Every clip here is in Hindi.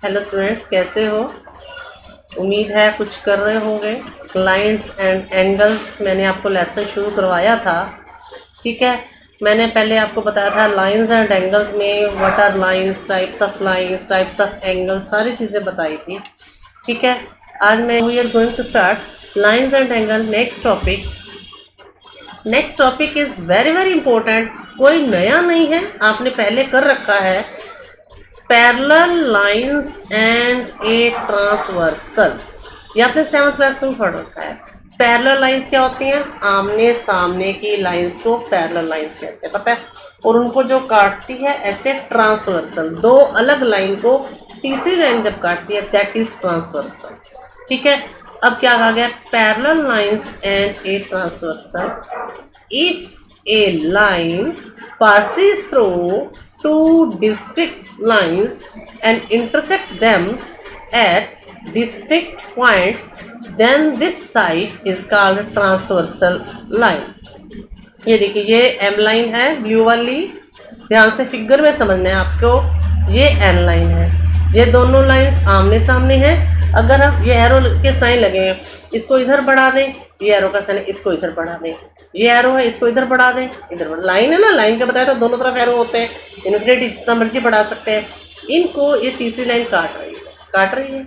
हेलो स्टूडेंट्स, कैसे हो? उम्मीद है कुछ कर रहे होंगे। लाइंस एंड एंगल्स मैंने आपको लेसन शुरू करवाया था। ठीक है, मैंने पहले आपको बताया था लाइंस एंड एंगल्स में what are lines, types of angles, सारी चीज़ें बताई थी। ठीक है, आज मैं we are going to start lines and angle. Next topic is very very important. कोई नया नहीं है, आपने पहले कर रखा है। Parallel lines and a transversal, ये आपने 7th क्लास में पढ़ रखा है। पैरेलल लाइंस क्या होती हैं? आमने सामने की लाइंस को पैरेलल लाइंस कहते हैं, पता है। और उनको जो काटती है ऐसे ट्रांसवर्सल, दो अलग लाइन को तीसरी लाइन जब काटती है दैट इज ट्रांसवर्सल। ठीक है, अब क्या कहा गया? Parallel lines and a transversal, if a line passes through two distinct lines and intersect them at distinct points, then this side is called transversal line. ये देखिए, ये एम लाइन है ब्लू वाली, ध्यान से फिगर में समझना है आपको। ये एन लाइन है, ये दोनों लाइंस आमने सामने हैं। अगर आप ये एरो के साइन लगे हैं, इसको इधर बढ़ा दें, ये एरो का साइन है, इसको इधर बढ़ा दें। ये एरो है, इसको इधर बढ़ा दें, इधर बढ़ा। लाइन है ना, लाइन का बताया तो दोनों तरफ एरो होते हैं, इन्फिनिटी जितना मर्जी बढ़ा सकते हैं। इनको ये तीसरी लाइन काट रही है।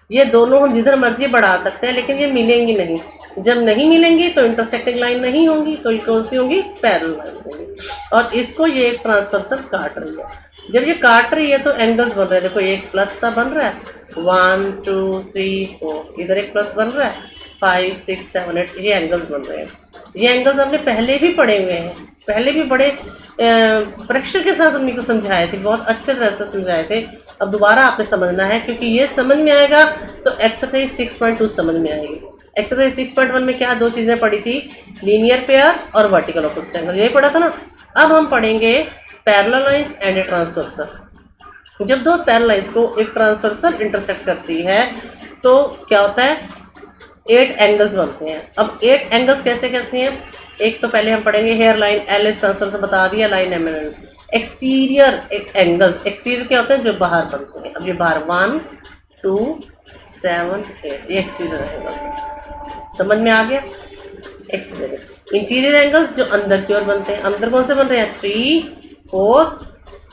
ये दोनों हम जिधर मर्जी बढ़ा सकते हैं, लेकिन ये मिलेंगी नहीं। जब नहीं मिलेंगी तो इंटरसेक्टिंग लाइन नहीं होंगी, तो ये कौन सी होंगी? पैरेलल लाइंस होंगी। और इसको ये ट्रांसवर्सल काट रही है। जब ये काट रही है तो एंगल्स बन रहे हैं। देखो, एक प्लस सा बन रहा है, 1 2 3 4, इधर एक प्लस बन रहा है, 5 6 7 8, ये एंगल्स बन रहे हैं। ये एंगल्स आपने पहले भी पढ़े हुए हैं, पहले भी बड़े परीक्षा के साथ हमने को समझाए थे, बहुत अच्छे तरह से समझाए थे। अब दोबारा आपने समझना है, क्योंकि ये समझ में आएगा तो एक्सरसाइज 6.2 समझ में आएगी। एक्सरसाइज 6.1 में क्या दो चीज़ें पढ़ी थी? लीनियर पेयर और वर्टिकल ऑपोजिट एंगल, यही पढ़ा था ना। अब हम पढ़ेंगे parallel lines and a transversal. जब दो पैरेलल लाइंस को एक ट्रांसवर्सल इंटरसेक्ट करती है तो क्या होता है? 8 एंगल्स बनते हैं। अब 8 एंगल्स कैसे कैसे हैं? एक तो पहले हम पढ़ेंगे here line, L S transversal बता दिया, line M N. Exterior angles, exterior क्या होते हैं? जो बाहर बनते हैं। अब ये बाहर 1 2 7 8, ये एक्सटीरियर एंगल्स, समझ में आ गया? एक्सटीरियर। इंटीरियर एंगल्स जो अंदर की ओर बनते हैं। अंदर कौन से बन रहे हैं? 3 4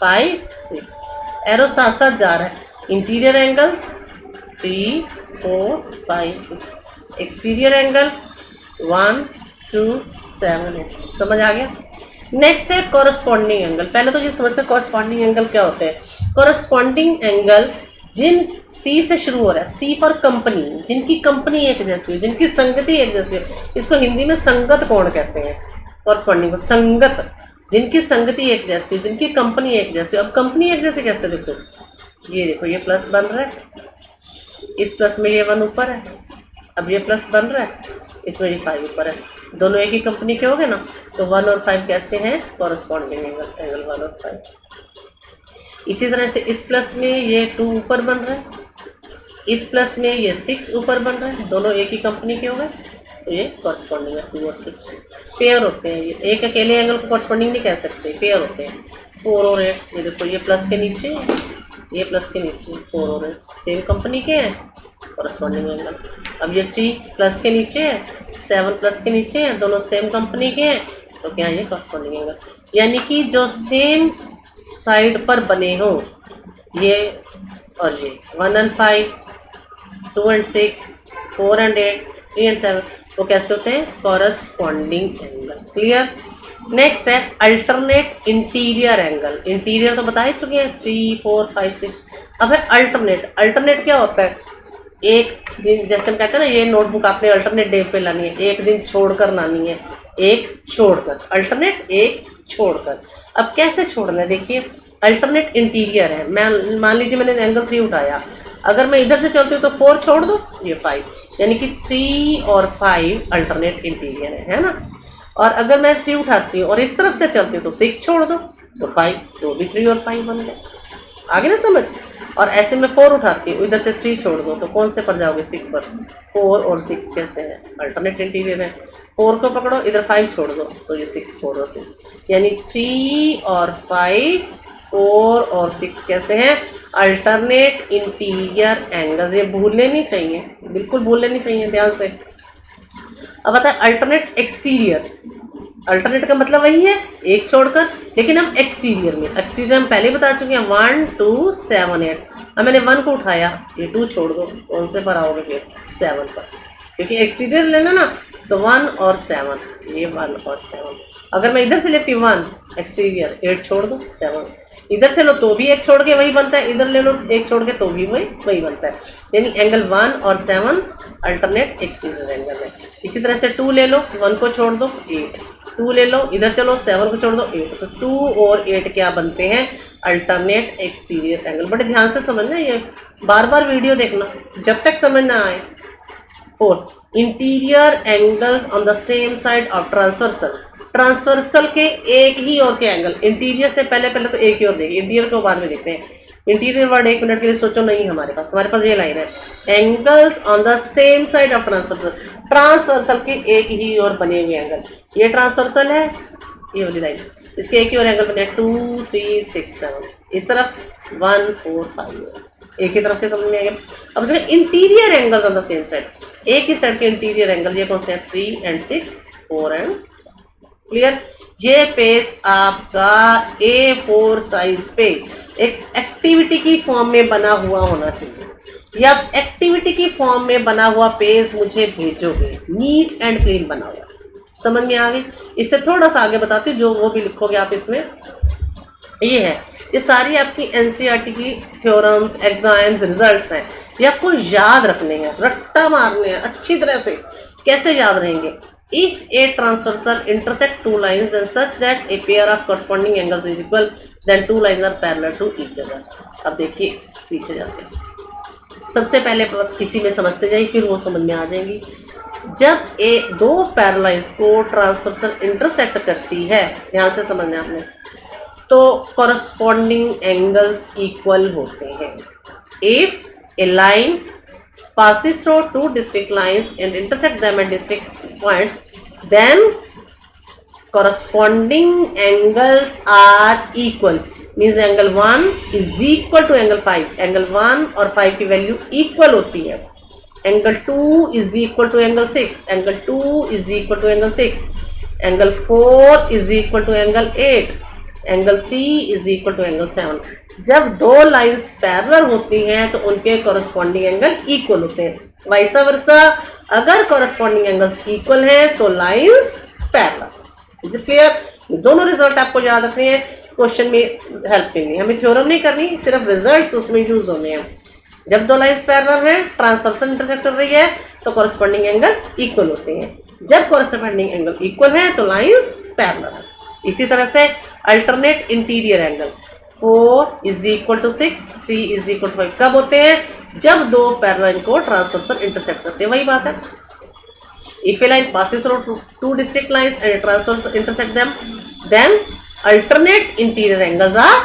5 6, एरो साथ साथ जा रहा है। इंटीरियर एंगल्स 3 4 5 6, एक्सटीरियर एंगल 1 2 7 8, समझ आ गया? नेक्स्ट है कॉरस्पॉन्डिंग एंगल। पहले तो ये समझते हैं कॉरस्पॉन्डिंग एंगल क्या होते हैं। कॉरस्पॉन्डिंग एंगल जिन सी से शुरू हो रहा है, सी फॉर कंपनी, जिनकी कंपनी एक जैसी हो, जिनकी संगति एक जैसी हो, इसको हिंदी में संगत कोण कहते हैं। कॉरस्पॉन्डिंग को संगत, जिनकी संगति एक जैसी हो, जिनकी कंपनी एक जैसी हो। अब कंपनी एक जैसे कैसे? देखो, ये देखो, ये प्लस बन रहा है, इस प्लस में ये 1 ऊपर है। अब ये प्लस बन रहा है, इसमें ये 5 ऊपर है। दोनों एक ही कंपनी के हो गए ना, तो 1 और 5 कैसे हैं? कॉरस्पॉन्डिंग एंगल 1 और 5। इसी तरह से इस प्लस में ये 2 ऊपर बन रहा है, इस प्लस में ये 6 ऊपर बन रहा है, दोनों एक ही कंपनी के हो गए, तो ये कॉरस्पॉन्डिंग है। 2 और 6 पेयर होते हैं। ये एक अकेले एंगल को कॉरस्पॉन्डिंग नहीं कह सकते, पेयर होते हैं। 4 और 8, ये देखो, ये प्लस के नीचे, ये प्लस के नीचे, 4 और 8 सेम कंपनी के हैं, कॉरस्पॉन्डिंग एंगल। अब ये 3 प्लस के नीचे है, 7 प्लस के नीचे है, दोनों सेम कंपनी के हैं, तो क्या ये कॉरस्पॉन्डिंग एंगल। यानी कि जो सेम साइड पर बने हो, ये और ये 1 and 5, 2 and 6, 4 and 8, 3 and 7, वो कैसे होते हैं? Corresponding angle. क्लियर? नेक्स्ट है अल्टरनेट इंटीरियर एंगल। इंटीरियर तो बता ही चुके हैं, 3 4 5 6। अब है अल्टरनेट। अल्टरनेट क्या होता है? एक दिन, जैसे हम कहते हैं ना, ये नोटबुक आपने अल्टरनेट डे पे लानी है, एक दिन छोड़कर लानी है, एक छोड़कर, अल्टरनेट एक छोड़कर। अब कैसे छोड़ना है? देखिए, अल्टरनेट इंटीरियर है। मैं मान लीजिए मैंने एंगल 3 उठाया, अगर मैं इधर से चलती हूँ तो 4 छोड़ दो, ये 5, यानी कि 3 और 5 अल्टरनेट इंटीरियर है ना। और अगर मैं 3 उठाती हूँ और इस तरफ से चलती हूँ तो 6 छोड़ दो, तो 5, तो भी 3 और 5 बन गए। आगे ना समझ? और ऐसे में 4 उठाती हूँ, इधर से 3 छोड़ दो, तो कौन से पर जाओगे? 6 पर। 4 और 6 कैसे हैं? अल्टरनेट इंटीरियर है। 4 को पकड़ो, इधर 5 छोड़ दो, तो ये 6 4 और 6, यानी 3 और 5 4 और 6 कैसे हैं? Alternate interior angles. ये भूलने नहीं चाहिए, बिल्कुल भूलने नहीं चाहिए, ध्यान से। अब आता है अल्टरनेट एक्सटीरियर। अल्टरनेट का मतलब वही है एक छोड़कर, लेकिन हम एक्सटीरियर में, एक्सटीरियर हम पहले बता चुके हैं 1 2 7 8। अब मैंने 1 को उठाया, ये 2 छोड़ दो, कौन से पर आओगे फिर? 7 पर, क्योंकि एक्सटीरियर लेना ना, तो 1 और 7, ये 1 और 7। अगर मैं इधर से लेती हूँ 1 एक्सटीरियर, 8 छोड़ दो 7, इधर से लो तो भी 1 छोड़ के वही बनता है, इधर ले लो 1 छोड़ के तो भी वही बनता है। यानी एंगल 1 और 7 अल्टरनेट एक्सटीरियर एंगल है। इसी तरह से 2 ले लो, 1 को छोड़ दो 8, 2 ले लो, इधर चलो 7 को छोड़ दो 8, तो 2 और 8 क्या बनते हैं? Alternate exterior angle. बड़े ध्यान से समझना, ये बार बार वीडियो देखना जब तक समझ ना आए। 4 interior angles on the same side of transversal. Transversal के एक ही ओर के एंगल, इंटीरियर से पहले तो एक ही ओर देखिए, इंटीरियर को बाद में देखते हैं। इंटीरियर वर्ड 1 मिनट के लिए सोचो नहीं, हमारे पास ये लाइन है, angles on the same side of transversal. Transversal के एक ही ओर बने हुए एंगल, ये ट्रांसवर्सल है, ये वाली लाइन, इसके एक ही और एंगल बने 2 3 6 7, इस तरफ 1 4 5, एक ही तरफ के समझ में आ गया। अब इसमें interior angles on the same side, एक ही साइड के इंटीरियर एंगल, ये कौन से हैं? 3 and 6 4 and क्लियर। ये पेज आपका A4 साइज पे एक एक्टिविटी की फॉर्म में बना हुआ होना चाहिए। या एक्टिविटी की फॉर्म में बना हुआ पेज मुझे भेजोगे, नीट एंड क्लीन बना हुआ, समझ में आ गई? इससे थोड़ा सा आगे बताती हूँ, जो वो भी लिखोगे आप इसमें। ये है, ये सारी आपकी एनसीईआरटी की थ्योरम्स, एग्जाम्स, रिजल्ट्स हैं, ये आपको याद रखने हैं, रट्टा मारने हैं अच्छी तरह से। कैसे याद रहेंगे? If a transversal intersect two lines then such that a pair of corresponding angles is equal then two lines are parallel to each other. अब देखिए पीछे जाते हैं, सबसे पहले इसी में समझते जाइए, फिर वो समझ में आ जाएंगी। जब दो पैरेलल्स को ट्रांसवर्सल इंटरसेक्ट करती है, ध्यान से समझना आपने, तो कॉरस्पॉन्डिंग एंगल्स इक्वल होते हैं। If A line passes through two distinct lines and intersect them at distinct points, then corresponding angles are equal, means angle 1 is equal to angle 5, angle 1 और 5 की वैल्यू इक्वल होती है। angle 2 is equal to angle 6, angle 2 is equal to angle 6, angle 4 is equal to angle 8, angle 3 is equal to angle 7। जब दो लाइंस पैरेलल होती हैं तो उनके कॉरस्पॉन्डिंग एंगल इक्वल होते हैं। वाइसा वर्सा, अगर कॉरस्पॉन्डिंग एंगल्स इक्वल हैं तो lines parallel. Is it clear? ये दोनों रिजल्ट आपको याद रखने हैं, क्वेश्चन में हेल्प करनी है, हमें थ्योरम नहीं करनी, सिर्फ रिजल्ट्स उसमें यूज होने हैं। जब दो लाइंस पैरेलल हैं, ट्रांसवर्सल इंटरसेक्ट कर रही है, तो कॉरस्पॉन्डिंग एंगल इक्वल होते हैं। जब कॉरस्पॉन्डिंग एंगल इक्वल है तो लाइंस पैरेलल है। इसी तरह से alternate interior angle 4 is equal to 6, 3 is equal to 5 कब होते हैं? जब दो पैरेलल को ट्रांसवर्सल इंटरसेक्ट करते हैं, वही बात है। If a line passes through two distinct lines and transversal intersect them, then alternate interior angles are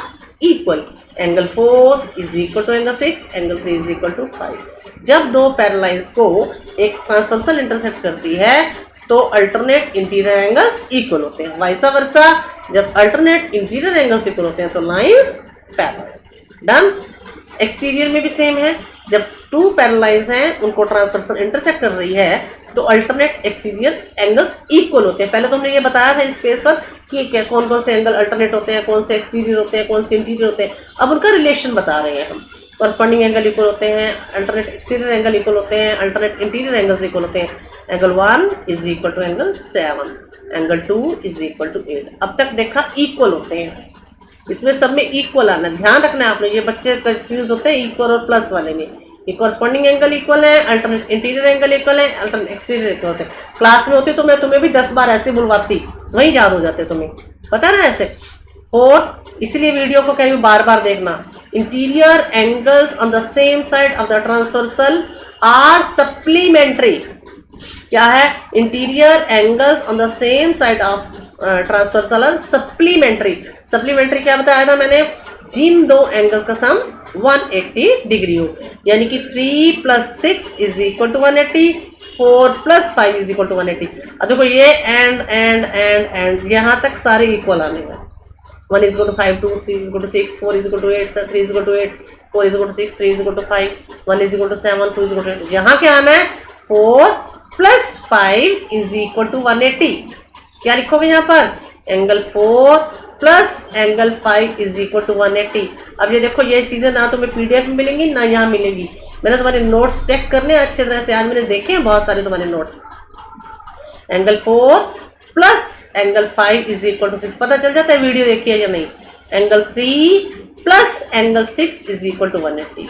equal. Angle 4 is equal to angle 6, angle 3 is equal to 5। जब दो पैरेलल को एक ट्रांसवर्सल इंटरसेक्ट करती है तो अल्टरनेट इंटीरियर एंगल्स इक्वल होते हैं। वाइसा वर्सा, जब अल्टरनेट इंटीरियर एंगल्स इक्वल होते हैं तो लाइंस पैरेलल। डन। एक्सटीरियर में भी सेम है, जब टू पैरेलल्स हैं उनको ट्रांसवर्सल इंटरसेक्ट कर रही है तो अल्टरनेट एक्सटीरियर एंगल्स इक्वल होते हैं। पहले तो हमने ये बताया था इस पेज पर कि कौन कौन से एंगल अल्टरनेट होते हैं, कौन से एक्सटीरियर होते हैं, कौन से इंटीरियर होते हैं। अब उनका रिलेशन बता रहे हैं हम। कॉरस्पॉन्डिंग एंगल इक्वल होते हैं, अल्टरनेट एक्सटीरियर एंगल इक्वल होते हैं, अल्टरनेट इंटीरियर एंगल्स इक्वल होते हैं। Angle 1 is equal to angle 7, angle 2 is equal to 8। अब तक देखा इक्वल होते हैं, इसमें सब में इक्वल आना, ध्यान रखना है आपने। ये बच्चे कंफ्यूज होते हैं इक्वल और प्लस वाले में। ये कॉरस्पॉन्डिंग एंगल इक्वल है, अल्टरनेट इंटीरियर एंगल इक्वल है, अल्टरनेट एक्सटीरियर इक्वल होते हैं। क्लास में होते तो मैं तुम्हें भी 10 बार ऐसे बुलवाती, वहीं याद हो जाते तुम्हें, पता ना ऐसे। और इसलिए वीडियो को कह रही हूँ बार बार देखना। Interior angles on the same side of the transversal are supplementary. क्या है? Interior angles on the same side of transversal are supplementary. Supplementary क्या बताया था मैंने? जिन दो एंगल्स का सम 180 डिग्री हो, यानी कि 3 + 6 is equal to 180, 4 + 5 is equal to 180। अब देखो ये एंड यहाँ तक सारे इक्वल आने हैं। 1 is equal to 5, 2 is equal to 6, 4 is equal to 8, 3 is equal to 8, 4 is equal to 6, 3 is equal to 5, 1 is equal to 7, 2 is equal to 8. यहाँ क्या आना है? 4 plus 5 is equal to 180. क्या लिखोगे यहाँ पर? Angle 4 plus angle 5 is equal to 180. अब ये देखो, ये चीजें ना तुम्हें पीडीएफ में मिलेंगी ना यहाँ मिलेगी. मैंने तुम्हारे नोट्स चेक करने अच्छे तरह से, आज मैंने देखे हैं बहुत सारे तुम्हारे notes. Angle 4 plus angle 5 is equal to 6. पता चल जाता है वीडियो देखिए या नहीं. Angle 3 plus angle 6 is equal to 180.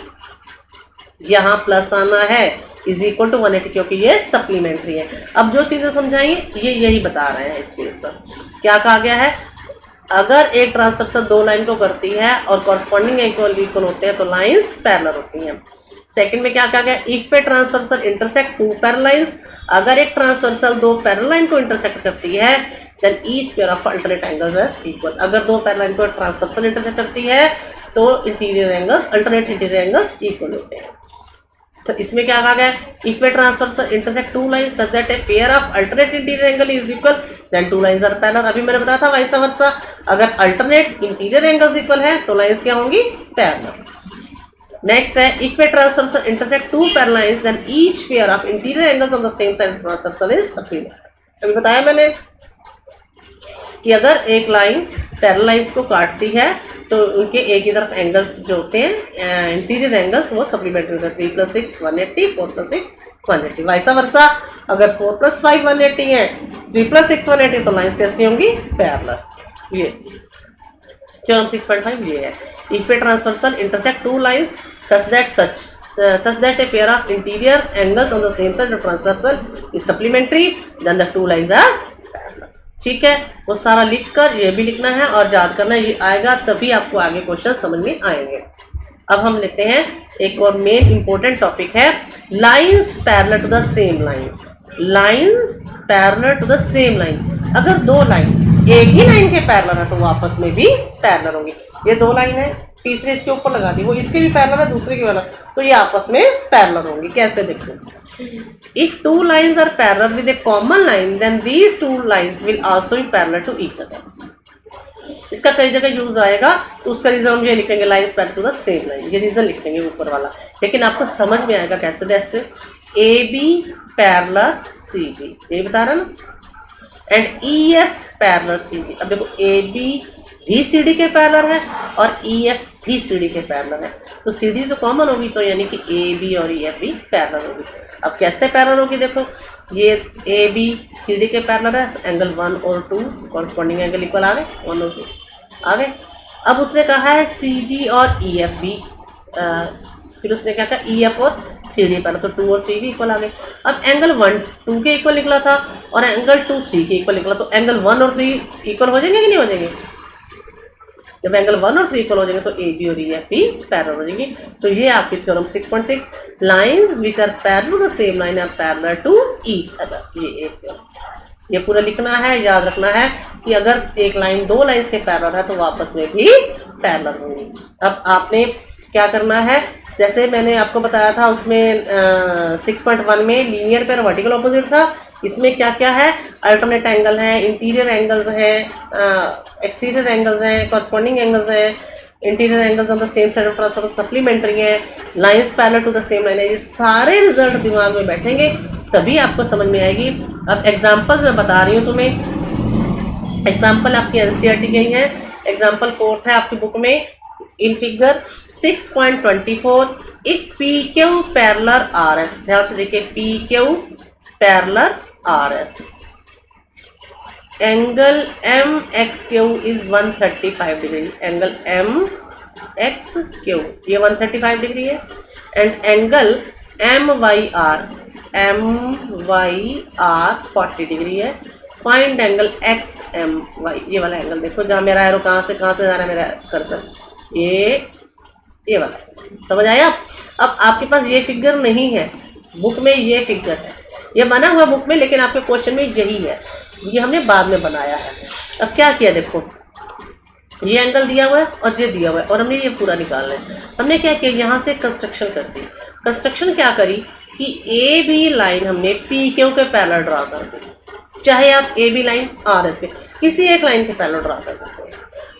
यहाँ प्लस आना है, इज इक्वल टू 180, क्योंकि ये सप्लीमेंट्री है. अब जो चीजें समझाएंगे ये यही बता रहे हैं. इस पेज पर क्या कहा गया है? अगर एक ट्रांसवर्सल दो लाइन को करती है और कॉरस्पॉन्डिंग इक्वल होते हैं तो लाइंस पैरेलल होती हैं. सेकंड में क्या कहा गया? If a transversal intersect two parallel lines, अगर एक ट्रांसवर्सल दो पैरेलल लाइन को इंटरसेक्ट करती है then each pair of alternate angles is equal. अगर दो पैरेलल लाइन को ट्रांसवर्सल इंटरसेक्ट करती है तो interior angles, alternate interior angles equal होते हैं. तो इसमें क्या कहा गया? If a transversal intersect two lines such that a pair of alternate interior angle is equal then two lines are parallel. अभी मैंने बताया था वाइस वर्सा, अगर अल्टरनेट इंटीरियर एंगल्स इक्वल है तो लाइंस क्या होंगी? पैरेलल. नेक्स्ट है if a transversal intersect two parallel lines then each pair of interior angles on the same side of transversal is supplementary. अभी बताया मैंने कि अगर एक लाइन पैरेलल लाइंस को काटती है तो उनके एक ही तरफ एंगल्स जो होते हैं इंटीरियर एंगल्स वो सप्लीमेंट्री होते हैं. 3 + 6 180, 4 + 6 180. वाइसा वर्सा, अगर 4 + 5 180 है, 3 + 6 180, तो लाइंस कैसी होंगी? पैरेलल. ये थ्योरम 6.5 ये है. If a transversal intersect two lines such that a pair of interior angles on the same side of transversal is supplementary then the two lines are parallel. ठीक है, वो सारा लिख कर ये भी लिखना है और याद करना है. ये आएगा तभी आपको आगे क्वेश्चन समझ में आएंगे. अब हम लेते हैं एक और मेन इंपॉर्टेंट टॉपिक है lines parallel to the same line. Lines parallel to the same line. अगर दो लाइन एक ही लाइन के पैरेलल है तो वो आपस में भी पैरेलल होंगी. ये दो लाइन है, तीसरे इसके ऊपर लगा दी, वो इसके भी पैरेलल है, दूसरे के पैरेलल, तो ये आपस में पैरेलल होंगी. कैसे? देखो, if two lines are parallel with a common line then these two lines will also be parallel to each other. इसका कई जगह यूज आएगा तो उसका रीजन हम ये लिखेंगे lines parallel to the same line. ये रीजन लिखेंगे ऊपर वाला, लेकिन आपको समझ में आएगा कैसे. जैसे A B parallel C D, ये बता रहा ना, and E F parallel C D. अब देखो ए बी भी सी डी के पैरेलल है और ई एफ भी सी डी के पैरेलल है, तो सी डी तो कॉमन होगी, तो यानी कि ए बी और ई एफ भी पैरेलल होगी. अब कैसे पैरेलल होगी? देखो, ये ए बी सी डी के पैरेलल है, एंगल 1 और 2 कॉरस्पॉन्डिंग एंगल इक्वल आ गए, 1 और 2 आ गए. अब उसने कहा है सी डी और ई एफ भी, फिर उसने क्या कहा? ई एफ और सी डी पैरेलल, तो 2 और 3 भी इक्वल आ गए. अब एंगल 1 2 के इक्वल निकला था और एंगल 2 3 के इक्वल निकला, तो एंगल 1 और 3 इक्वल हो जाएंगे कि नहीं हो जाएंगे? जब एंगल 1 और 3 इक्वल हो जाएंगे तो ए बी और ई एफ भी पैरेलल हो जाएंगे. तो ये आपकी theorem 6.6 lines which are parallel to the same line are parallel to each other. ये एक थ्योरम, ये पूरा लिखना है, याद रखना है कि अगर एक लाइन दो लाइंस के पैरेलल है तो वापस में भी पैरेलल होंगी. अब आपने क्या करना है, जैसे मैंने आपको बताया था उसमें 6.1 में लीनियर पेयर वर्टिकल ऑपोजिट था. इसमें क्या क्या है? अल्टरनेट एंगल है, इंटीरियर एंगल्स हैं, एक्सटीरियर एंगल्स हैं, कॉरस्पॉन्डिंग एंगल्स हैं, interior angles on the same side of transversal supplementary है, lines parallel to the same line है. ये सारे रिजल्ट दिमाग में बैठेंगे तभी आपको समझ में आएगी. अब एग्जांपल्स मैं बता रही हूँ तुम्हें. एग्जांपल आपकी एनसीईआरटी गई है. एग्जांपल 4 है आपकी बुक में in figure 6.24. If P Q parallel R S, ध्यान से देखिए, P Q parallel R S, angle M X Q is 135 degree. Angle M X Q ये 135 डिग्री है. And angle M Y R 40 degree है. Find angle X M Y. ये वाला एंगल देखो, जहाँ मेरा एरो कहाँ से जा रहा है, मेरा कर्सर ये वाला, समझ आया? अब आपके पास ये फिगर नहीं है बुक में, ये फिगर है, ये बना हुआ बुक में, लेकिन आपके क्वेश्चन में यही है, ये हमने बाद में बनाया है. अब क्या किया? देखो, ये एंगल दिया हुआ है और ये दिया हुआ है और हमने ये पूरा निकालना है. हमने क्या किया? यहाँ से कंस्ट्रक्शन कर दी. कंस्ट्रक्शन क्या करी कि ए बी लाइन हमने पी क्यू के पैरेलल ड्रा कर दी, चाहे आप A B line R S के. किसी एक लाइन के पैरेलल ड्रा कर देते हैं।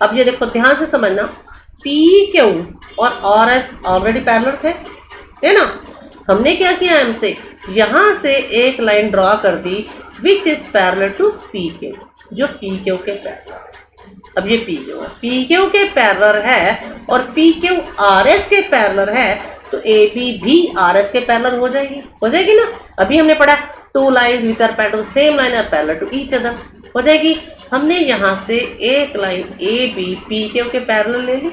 अब ये देखो ध्यान से समझना, पी क्यू और आर एस ऑलरेडी पैरेलल थे, है ना। हमने क्या किया, एम से यहाँ से एक लाइन ड्रॉ कर दी which is parallel to P Q, जो पी क्यू के पैरेलल। अब ये पी क्यू है, पी क्यू के पैरेलल है और पी क्यू आर एस के पैरेलल है, तो ए बी भी आर एस के पैरेलल हो जाएगी ना। अभी हमने पढ़ा two lines which are parallel to same line are parallel to each other, हो जाएगी। हमने यहाँ से एक line A B P Q के पैरेलल ले ली।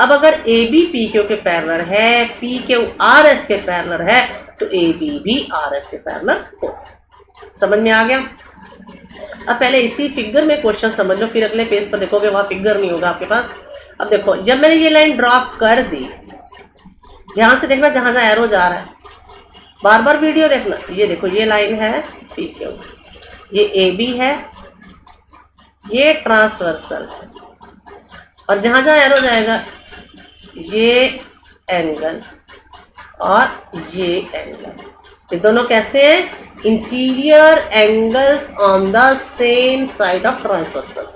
अब अगर ए बी पी क्यू के पैरेलल है, पी क्यू आर एस के पैरेलल है, तो ए बी भी आर एस के पैरेलल हो जाए। समझ में आ गया। अब पहले इसी फिगर में क्वेश्चन समझ लो, फिर अगले पेज पर देखोगे वहाँ फिगर नहीं होगा आपके पास। अब देखो जब मैंने ये लाइन ड्रॉ कर दी, ध्यान से देखना जहाँ जहाँ एरो जा रहा है, बार बार वीडियो देखना। ये देखो ये लाइन है पी क्यू, ये ए बी है, ये ट्रांसवर्सल, और जहाँ जहाँ एरो जाएगा ये एंगल और ये एंगल, ये दोनों कैसे हैं, interior angles on the same side of transversal.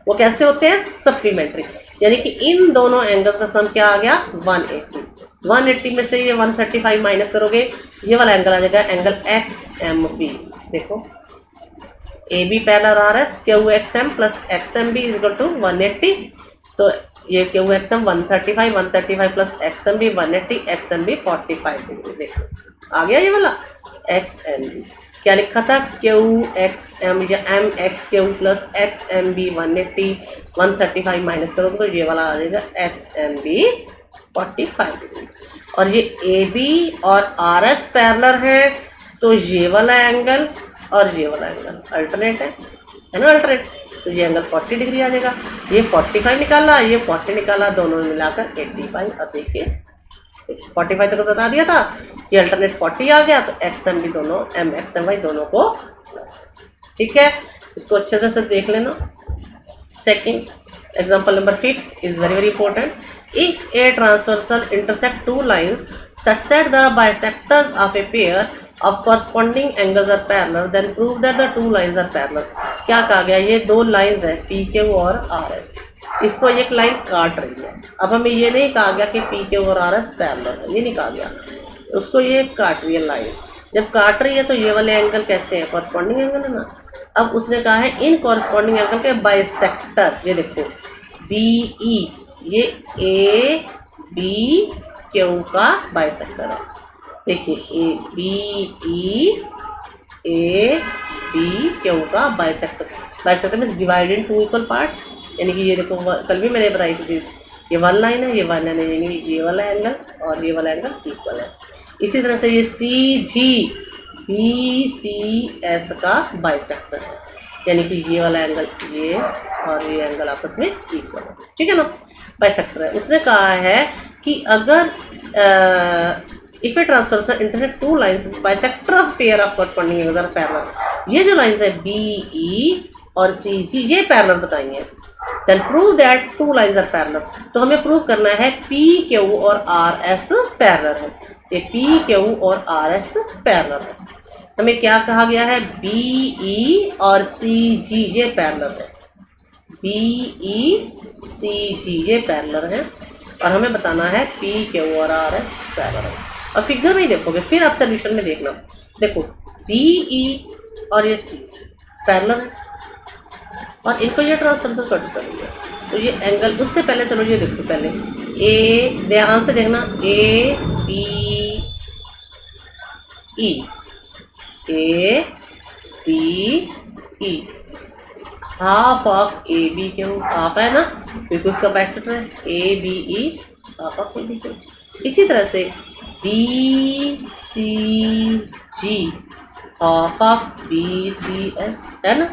वो कैसे होते हैं, सप्लीमेंट्री, यानी कि इन दोनों एंगल्स का सम क्या आ गया 180। 180 में से ये 135 माइनस करोगे, ये वाला एंगल आ जाएगा एंगल एक्स एम बी। देखो A B parallel R S, Q X M plus X M B is equal to 180। तो ये Q X M 135, 135 plus X M B 180, X M B 45 degree. देखो आ गया ये वाला एक्स एम बी। क्या लिखा था, क्यू एक्स एम या M X Q plus X M B 180, 135 minus करो तो ये वाला आ जाएगा एक्स एम बी 45 डिग्री। और ये ए बी और आर एस पैरेलल है, तो ये वाला एंगल और ये वाला एंगल अल्टरनेट है ना, अल्टरनेट, तो ये एंगल 40 डिग्री आ जाएगा। ये 45 निकाला, ये 40 निकाला, दोनों मिलाकर 85। अब देखिए 45 तक तो बता दिया था, ये अल्टरनेट 40 आ गया, तो एक्स एम बी दोनों एम एक्स एम वाई दोनों को प्लस। ठीक है, इसको अच्छे तरह से देख लेना। Second example number 5 is very important. If a transversal intersect two lines such that the bisectors of a pair of corresponding angles are parallel, then prove that the two lines are parallel। क्या कहा गया, ये दो लाइंस है पी क्यू और आर एस, इसको एक लाइन काट रही है। अब हमें ये नहीं कहा गया कि पी क्यू और आर एस पैरेलल है, ये नहीं कहा गया, उसको ये काट रही है लाइन। जब काट रही है तो ये वाले एंगल कैसे हैं, कॉरस्पॉन्डिंग एंगल है ना। अब उसने कहा है इन कॉरस्पॉन्डिंग एंगल के बाइसेक्टर, ये देखो बी ई, ये ए बी क्यू का बाइसेक्टर है। देखिए ए बी क्यू का bisector means divide in two equal parts, यानी कि ये देखो कल भी मैंने बताई थी ये वन लाइन है, ये वन लाइन है, यानी ये वाला एंगल और ये वाला एंगल इक्वल है। इसी तरह से ये सी जी बी सी एस का बाइसेक्टर है, यानी कि ये वाला एंगल ये और ये एंगल आपस में इक्वल है। ठीक है ना, बाइसेक्टर है। उसने कहा है कि अगर if a transversal intersect two lines bisector of pair of corresponding angles are parallel, ये जो लाइंस है बी ई और सी जी ये पैरेलल बताएंगे, then prove that two lines are parallel. तो हमें प्रूव करना है पी क्यू और आर एस पैरेलल है, ये पी क्यू और आर एस पैरेलल है। हमें क्या कहा गया है, बी ई और सी जी ये पैरेलल है, बी ई सी जी ये पैरेलल है, और हमें बताना है पी क्यू और आर एस पैरेलल है। और फिगर में ही देखोगे, फिर आप सोल्यूशन में देखना, देखो बी ई और ये सी जी पैरेलल है और इनको ये ट्रांसवर्सल कट कर लिया, तो ये एंगल उससे पहले चलो ये देखो, पहले ए ध्यान से देखना, A B E, A B E, half of A B Q, half है ना क्योंकि उसका बाइसेक्टर है, A B E half of A B Q. इसी तरह से B C G half of B C S है ना,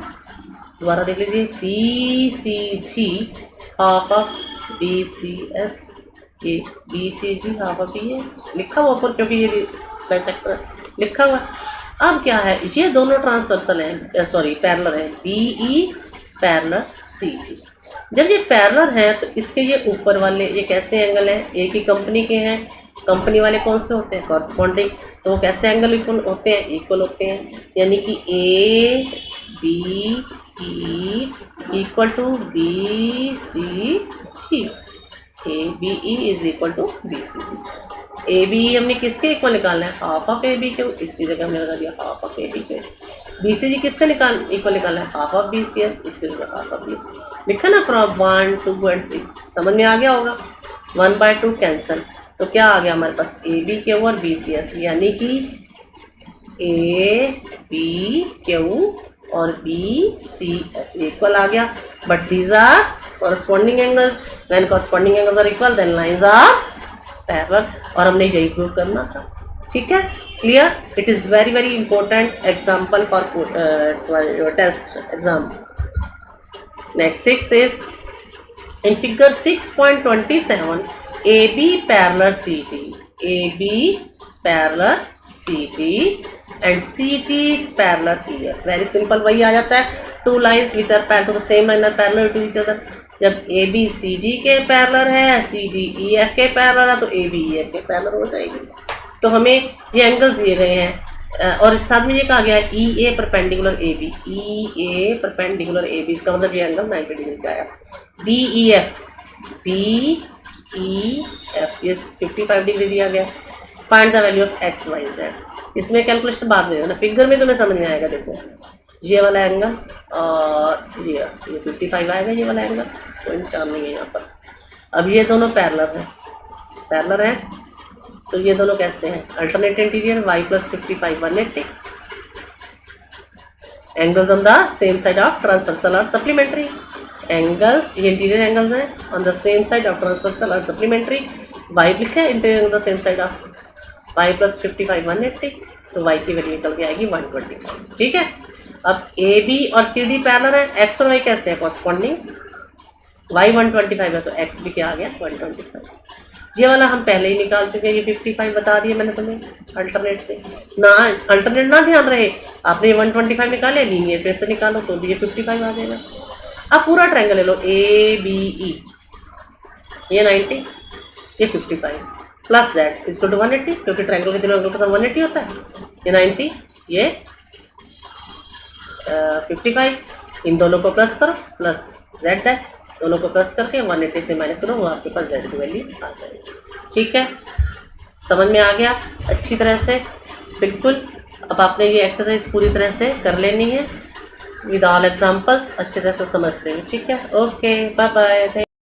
दोबारा देख लीजिए, B C G half of B C S, ये B C G half of B S लिखा हुआ ऊपर क्योंकि ये बाइसेक्टर लिखा हुआ। अब क्या है, ये दोनों ट्रांसवर्सल हैं, सॉरी पैरेलल है, बी ई पैरेलल सी जी। जब ये पैरेलल है तो इसके ये ऊपर वाले ये कैसे एंगल हैं, एक ही कंपनी के हैं, कंपनी वाले कौन से होते हैं, कॉरस्पॉन्डिंग, तो वो कैसे एंगल इक्वल होते हैं, इक्वल होते हैं, यानी कि A B E equal to B C G, A B E is equal to B C G. A B E हमने किसके इक्वल निकालना है, half of A B Q, इसकी जगह हमने लगा दिया half of A B Q. B C G किससे इक्वल निकालना है, half of B C S, इसकी जगह हाफ ऑफ बी सी। लिखा ना फ्रॉम 1 2 एंड 3, समझ में आ गया होगा। 1/2 कैंसिल, तो क्या आ गया हमारे पास, ए बी क्यू और बी सी एस, यानी कि ए बी क्यू और बी सी एस इक्वल आ गया। But these are corresponding angles, when corresponding angles are equal then lines are parallel, और हमने यही प्रूव करना था। ठीक है, clear. It is very very important example for your test exam. Next sixth is in figure 6.27 AB parallel CT, AB parallel CT and CT parallel EF। Very simple, वही आ जाता है, two lines which are parallel to the same line are parallel to each other. जब AB CD के पैरेलल है, CD EF के पैरेलल है, तो AB EF के पैरेलल हो जाएगी। तो हमें ये एंगल्स दिए गए हैं, और इस साथ में ये कहा गया है E A perpendicular A B, E A perpendicular A B, इसका मतलब ये एंगल 90 डिग्री का आया। बी ई एफ ये 55 डिग्री दिया गया। Find the value of X Y Z, इसमें कैलकुलेशन बाद में ना, फिगर में तुम्हें समझ में आएगा। देखो ये वाला एंगल और ये 55 आएगा, ये वाला एंगल, कोई निशान नहीं है यहाँ पर। अब ये दोनों पैरेलल है, तो ये दोनों कैसे हैं, alternate interior, y + 55 180, angles on the same side of transversal और सप्लीमेंट्री एंगल्स, ये इंटीरियर एंगल्स हैं on the same side of transversal और सप्लीमेंट्री। y लिखा है interior on the same side of, y + 55 180, तो y की वैल्यू निकल के आएगी 125। ठीक है, अब ए बी और सी डी पैरेलल है, x और y कैसे है कॉरस्पॉन्डिंग, y 125 है तो x भी क्या आ गया 125। ये वाला हम पहले ही निकाल चुके हैं, ये 55 बता दिए मैंने तुम्हें अल्टरनेट से ना, अल्टरनेट ना ध्यान रहे, आपने 125 निकाले, लीनियर पे से निकालो तो भी ये 55 आ जाएगा। अब पूरा ट्रायंगल ले लो, ए बी ई, ये 90, ये 55 प्लस जेड इसको टू 180, क्योंकि ट्रायंगल के तीनों एंगल का सम 180 होता है। ये 90, ये 55, इन दोनों को प्लस करो, प्लस जेड है, दोनों को प्लस करके 180 से माइनस करो, वो आपके पास जेड की वैल्यू आ जाएगी। ठीक है, समझ में आ गया अच्छी तरह से, बिल्कुल। अब आपने ये एक्सरसाइज पूरी तरह से कर लेनी है विद ऑल एग्जांपल्स, अच्छी तरह से समझते हुए। ठीक है, ओके, बाय बाय।